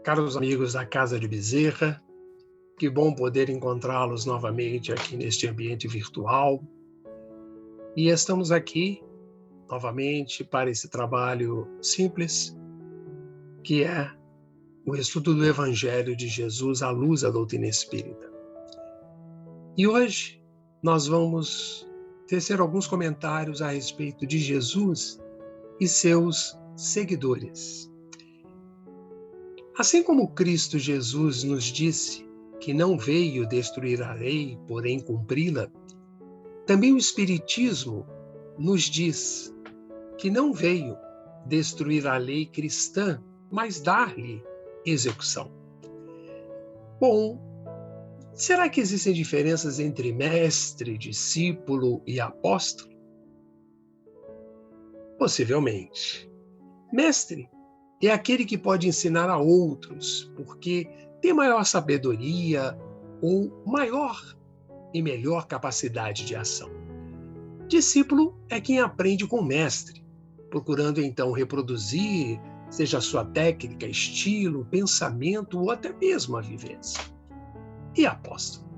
Caros amigos da Casa de Bezerra, que bom poder encontrá-los novamente aqui neste ambiente virtual. E estamos aqui novamente para esse trabalho simples, que é o estudo do Evangelho de Jesus à luz da doutrina espírita. E hoje nós vamos tecer alguns comentários a respeito de Jesus e seus seguidores. Assim como Cristo Jesus nos disse que não veio destruir a lei, porém cumpri-la, também o Espiritismo nos diz que não veio destruir a lei cristã, mas dar-lhe execução. Bom, será que existem diferenças entre mestre, discípulo e apóstolo? Possivelmente. Mestre é aquele que pode ensinar a outros, porque tem maior sabedoria ou maior e melhor capacidade de ação. Discípulo é quem aprende com o mestre, procurando então reproduzir, seja a sua técnica, estilo, pensamento ou até mesmo a vivência. E apóstolo?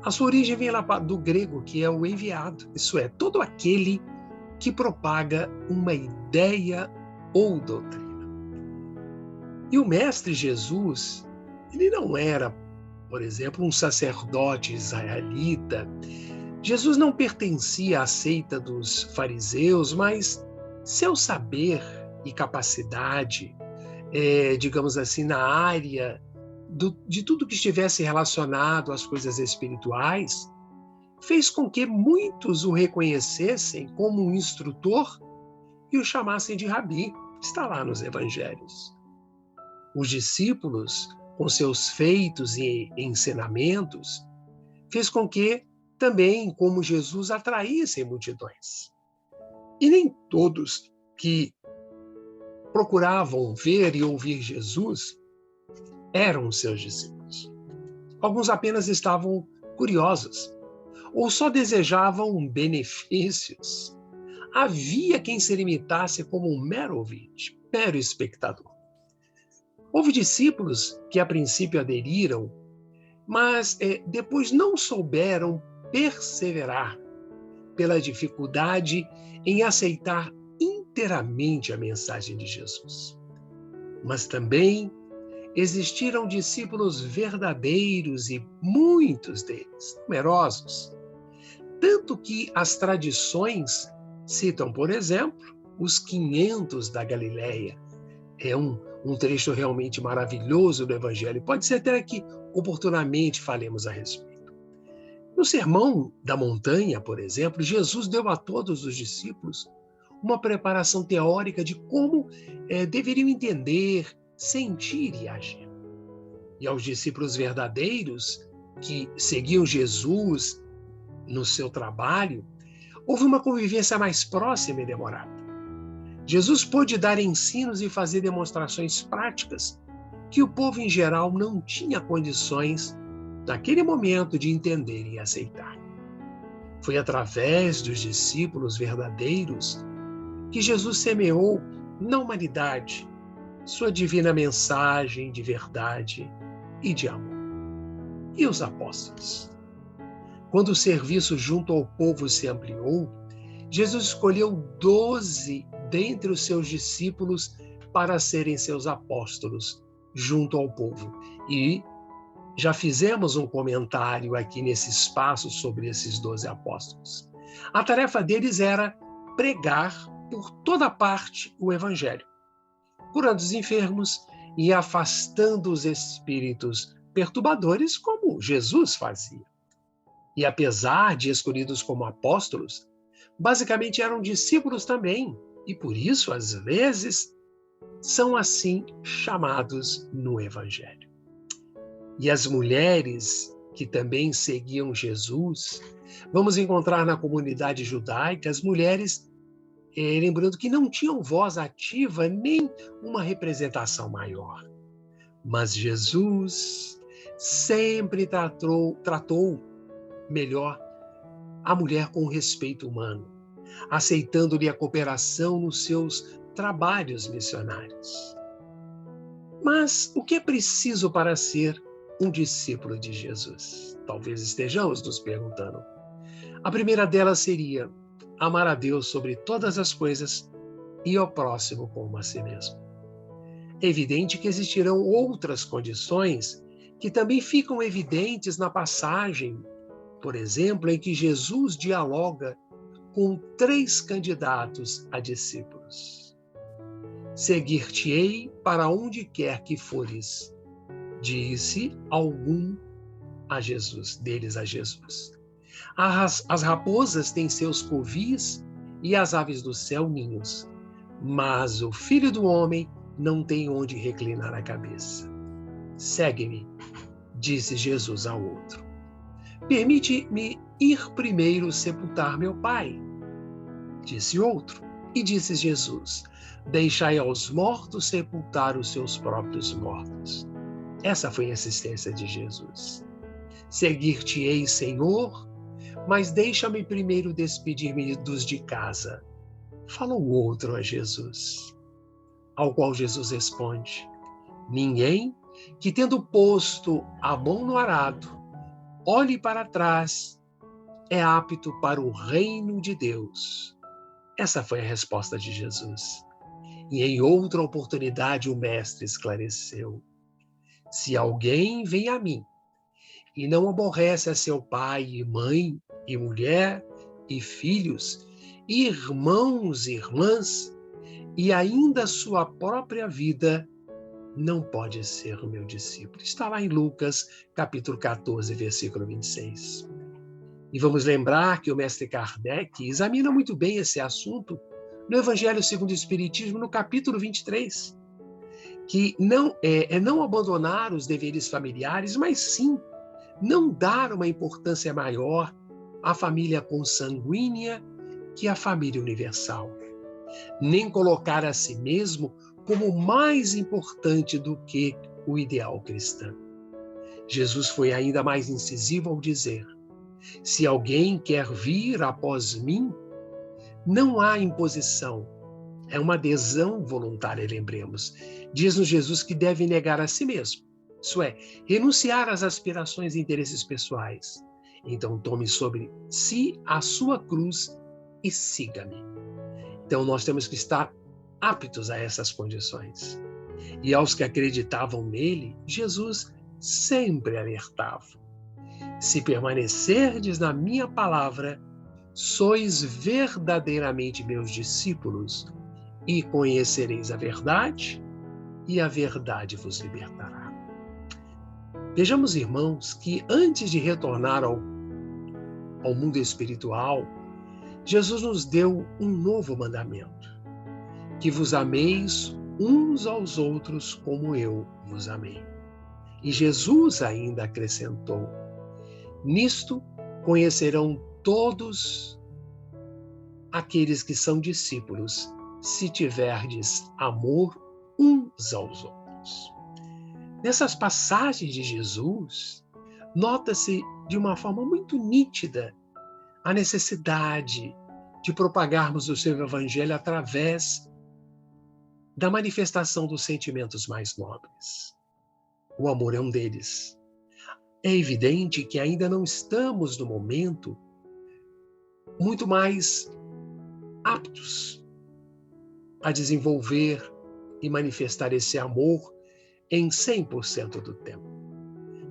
A sua origem vem lá do grego, que é o enviado, isso é, todo aquele que propaga uma ideia ou doutrina. E o mestre Jesus, ele não era, por exemplo, um sacerdote israelita. Jesus não pertencia à seita dos fariseus, mas seu saber e capacidade, digamos assim, na área de tudo que estivesse relacionado às coisas espirituais, fez com que muitos o reconhecessem como um instrutor e o chamassem de rabi. Está lá nos evangelhos. Os discípulos, com seus feitos e ensinamentos, fez com que também, como Jesus, atraíssem multidões. E nem todos que procuravam ver e ouvir Jesus eram seus discípulos. Alguns apenas estavam curiosos ou só desejavam benefícios. Havia quem se limitasse como um mero ouvinte, mero espectador. Houve discípulos que a princípio aderiram, mas depois não souberam perseverar pela dificuldade em aceitar inteiramente a mensagem de Jesus. Mas também existiram discípulos verdadeiros e muitos deles, numerosos, tanto que as tradições citam, por exemplo, os 500 da Galileia. É um trecho realmente maravilhoso do Evangelho. Pode ser até que oportunamente falemos a respeito. No Sermão da Montanha, por exemplo, Jesus deu a todos os discípulos uma preparação teórica de como deveriam entender, sentir e agir. E aos discípulos verdadeiros que seguiam Jesus no seu trabalho, houve uma convivência mais próxima e demorada. Jesus pôde dar ensinos e fazer demonstrações práticas que o povo em geral não tinha condições, naquele momento, de entender e aceitar. Foi através dos discípulos verdadeiros que Jesus semeou na humanidade sua divina mensagem de verdade e de amor. E os apóstolos? Quando o serviço junto ao povo se ampliou, Jesus escolheu 12 dentre os seus discípulos para serem seus apóstolos junto ao povo. E já fizemos um comentário aqui nesse espaço sobre esses 12 apóstolos. A tarefa deles era pregar por toda parte o evangelho, curando os enfermos e afastando os espíritos perturbadores, como Jesus fazia. E apesar de escolhidos como apóstolos, basicamente eram discípulos também, e por isso, às vezes, são assim chamados no Evangelho. E as mulheres que também seguiam Jesus, vamos encontrar na comunidade judaica as mulheres, lembrando que não tinham voz ativa nem uma representação maior. Mas Jesus sempre tratou melhor a mulher com respeito humano, aceitando-lhe a cooperação nos seus trabalhos missionários. Mas o que é preciso para ser um discípulo de Jesus? Talvez estejamos nos perguntando. A primeira delas seria amar a Deus sobre todas as coisas e ao próximo como a si mesmo. É evidente que existirão outras condições que também ficam evidentes na passagem, por exemplo, em que Jesus dialoga com 3 candidatos a discípulos. Seguir-te-ei para onde quer que fores, disse algum deles a Jesus. As raposas têm seus covis e as aves do céu ninhos, mas o Filho do Homem não tem onde reclinar a cabeça. Segue-me, disse Jesus ao outro. Permite-me ir primeiro sepultar meu pai, disse outro. E disse Jesus, deixai aos mortos sepultar os seus próprios mortos. Essa foi a insistência de Jesus. Seguir-te-ei, Senhor, mas deixa-me primeiro despedir-me dos de casa. Falou o outro a Jesus. Ao qual Jesus responde, ninguém que, tendo posto a mão no arado, olhe para trás, é apto para o reino de Deus. Essa foi a resposta de Jesus. E em outra oportunidade o mestre esclareceu. Se alguém vem a mim e não aborrece a seu pai e mãe e mulher e filhos, e irmãos e irmãs, e ainda sua própria vida, não pode ser o meu discípulo. Está lá em Lucas, capítulo 14, versículo 26. E vamos lembrar que o mestre Kardec examina muito bem esse assunto no Evangelho segundo o Espiritismo, no capítulo 23, que não abandonar os deveres familiares, mas sim não dar uma importância maior à família consanguínea que à família universal, nem colocar a si mesmo como mais importante do que o ideal cristão. Jesus foi ainda mais incisivo ao dizer: se alguém quer vir após mim, não há imposição, é uma adesão voluntária, lembremos. Diz-nos Jesus que deve negar a si mesmo, isso é, renunciar às aspirações e interesses pessoais. Então tome sobre si a sua cruz e siga-me. Então nós temos que estar aptos a essas condições. E aos que acreditavam nele, Jesus sempre alertava: se permanecerdes na minha palavra, sois verdadeiramente meus discípulos e conhecereis a verdade, e a verdade vos libertará. Vejamos, irmãos, que antes de retornar ao mundo espiritual, Jesus nos deu um novo mandamento: que vos ameis uns aos outros como eu vos amei. E Jesus ainda acrescentou: nisto conhecerão todos aqueles que são discípulos, se tiverdes amor uns aos outros. Nessas passagens de Jesus, nota-se de uma forma muito nítida a necessidade de propagarmos o seu evangelho através da manifestação dos sentimentos mais nobres. O amor é um deles. É evidente que ainda não estamos no momento muito mais aptos a desenvolver e manifestar esse amor em 100% do tempo.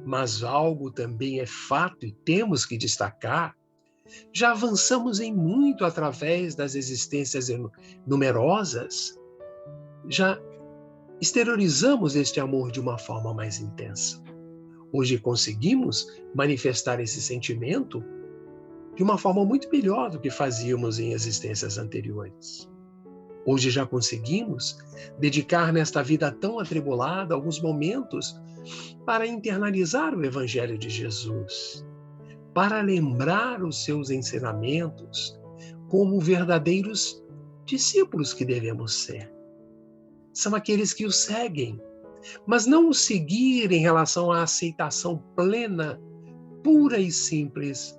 Mas algo também é fato e temos que destacar: já avançamos em muito através das existências numerosas, já exteriorizamos este amor de uma forma mais intensa. Hoje conseguimos manifestar esse sentimento de uma forma muito melhor do que fazíamos em existências anteriores. Hoje já conseguimos dedicar nesta vida tão atribulada alguns momentos para internalizar o Evangelho de Jesus, para lembrar os seus ensinamentos como verdadeiros discípulos que devemos ser. São aqueles que o seguem, mas não o seguir em relação à aceitação plena, pura e simples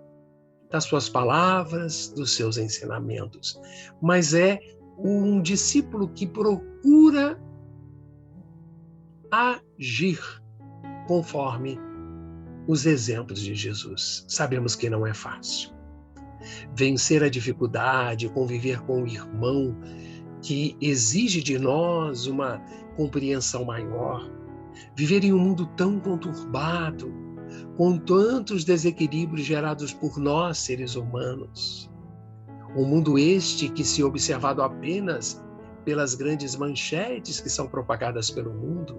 das suas palavras, dos seus ensinamentos, mas é um discípulo que procura agir conforme os exemplos de Jesus. Sabemos que não é fácil. Vencer a dificuldade, conviver com o irmão que exige de nós uma compreensão maior, viver em um mundo tão conturbado, com tantos desequilíbrios gerados por nós, seres humanos. Um mundo este que, se observado apenas pelas grandes manchetes que são propagadas pelo mundo,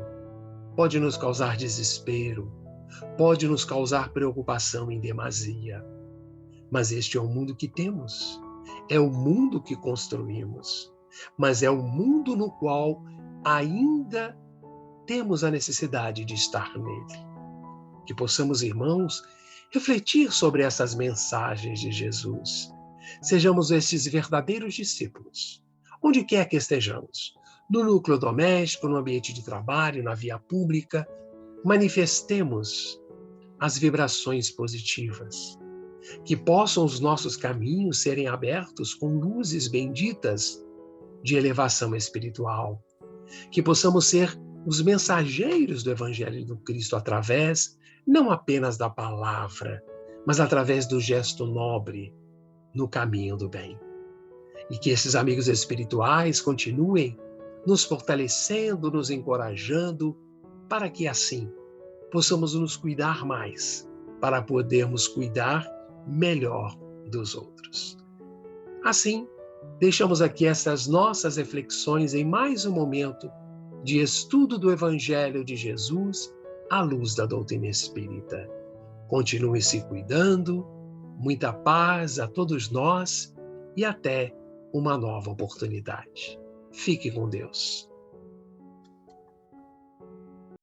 pode nos causar desespero, pode nos causar preocupação em demasia. Mas este é o mundo que temos, é o mundo que construímos, mas é o mundo no qual ainda temos a necessidade de estar nele. Que possamos, irmãos, refletir sobre essas mensagens de Jesus. Sejamos estes verdadeiros discípulos, onde quer que estejamos, no núcleo doméstico, no ambiente de trabalho, na via pública, manifestemos as vibrações positivas. Que possam os nossos caminhos serem abertos com luzes benditas de elevação espiritual. Que possamos ser os mensageiros do Evangelho do Cristo através, não apenas da palavra, mas através do gesto nobre no caminho do bem. E que esses amigos espirituais continuem nos fortalecendo, nos encorajando, para que assim possamos nos cuidar mais, para podermos cuidar melhor dos outros. Assim, deixamos aqui essas nossas reflexões em mais um momento de estudo do Evangelho de Jesus à luz da doutrina espírita. Continue se cuidando, muita paz a todos nós e até uma nova oportunidade. Fique com Deus.